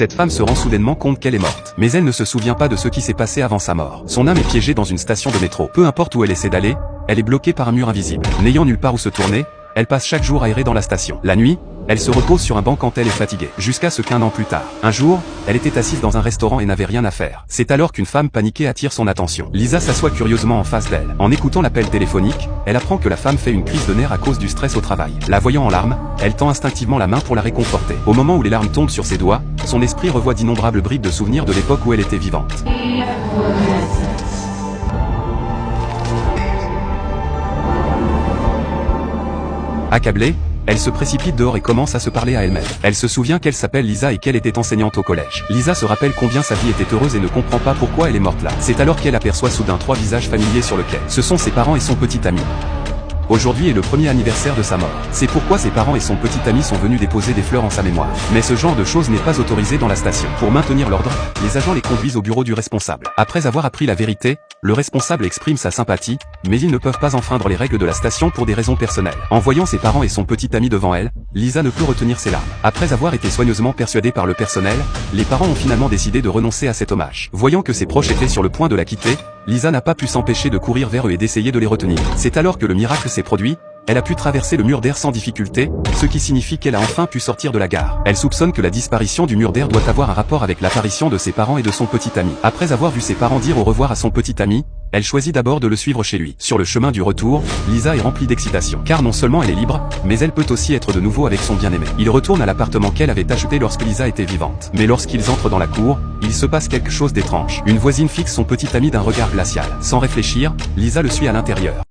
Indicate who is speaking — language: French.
Speaker 1: Cette femme se rend soudainement compte qu'elle est morte. Mais elle ne se souvient pas de ce qui s'est passé avant sa mort. Son âme est piégée dans une station de métro. Peu importe où elle essaie d'aller, elle est bloquée par un mur invisible. N'ayant nulle part où se tourner, elle passe chaque jour à errer dans la station. La nuit, elle se repose sur un banc quand elle est fatiguée. Jusqu'à ce qu'un an plus tard, un jour, elle était assise dans un restaurant et n'avait rien à faire. C'est alors qu'une femme paniquée attire son attention. Lisa s'assoit curieusement en face d'elle. En écoutant l'appel téléphonique, elle apprend que la femme fait une crise de nerfs à cause du stress au travail. La voyant en larmes, elle tend instinctivement la main pour la réconforter. Au moment où les larmes tombent sur ses doigts, son esprit revoit d'innombrables bribes de souvenirs de l'époque où elle était vivante. Accablée, elle se précipite dehors et commence à se parler à elle-même. Elle se souvient qu'elle s'appelle Lisa et qu'elle était enseignante au collège. Lisa se rappelle combien sa vie était heureuse et ne comprend pas pourquoi elle est morte là. C'est alors qu'elle aperçoit soudain 3 visages familiers sur le quai. Ce sont ses parents et son petit ami. Aujourd'hui est le premier anniversaire de sa mort. C'est pourquoi ses parents et son petit ami sont venus déposer des fleurs en sa mémoire. Mais ce genre de choses n'est pas autorisé dans la station. Pour maintenir l'ordre, les agents les conduisent au bureau du responsable. Après avoir appris la vérité, le responsable exprime sa sympathie, mais ils ne peuvent pas enfreindre les règles de la station pour des raisons personnelles. En voyant ses parents et son petit ami devant elle, Lisa ne peut retenir ses larmes. Après avoir été soigneusement persuadée par le personnel, les parents ont finalement décidé de renoncer à cet hommage. Voyant que ses proches étaient sur le point de la quitter, Lisa n'a pas pu s'empêcher de courir vers eux et d'essayer de les retenir. C'est alors que le miracle s'est produit. Elle a pu traverser le mur d'air sans difficulté, ce qui signifie qu'elle a enfin pu sortir de la gare. Elle soupçonne que la disparition du mur d'air doit avoir un rapport avec l'apparition de ses parents et de son petit ami. Après avoir vu ses parents dire au revoir à son petit ami, elle choisit d'abord de le suivre chez lui. Sur le chemin du retour, Lisa est remplie d'excitation. Car non seulement elle est libre, mais elle peut aussi être de nouveau avec son bien-aimé. Ils retournent à l'appartement qu'elle avait acheté lorsque Lisa était vivante. Mais lorsqu'ils entrent dans la cour, il se passe quelque chose d'étrange. Une voisine fixe son petit ami d'un regard glacial. Sans réfléchir, Lisa le suit à l'intérieur.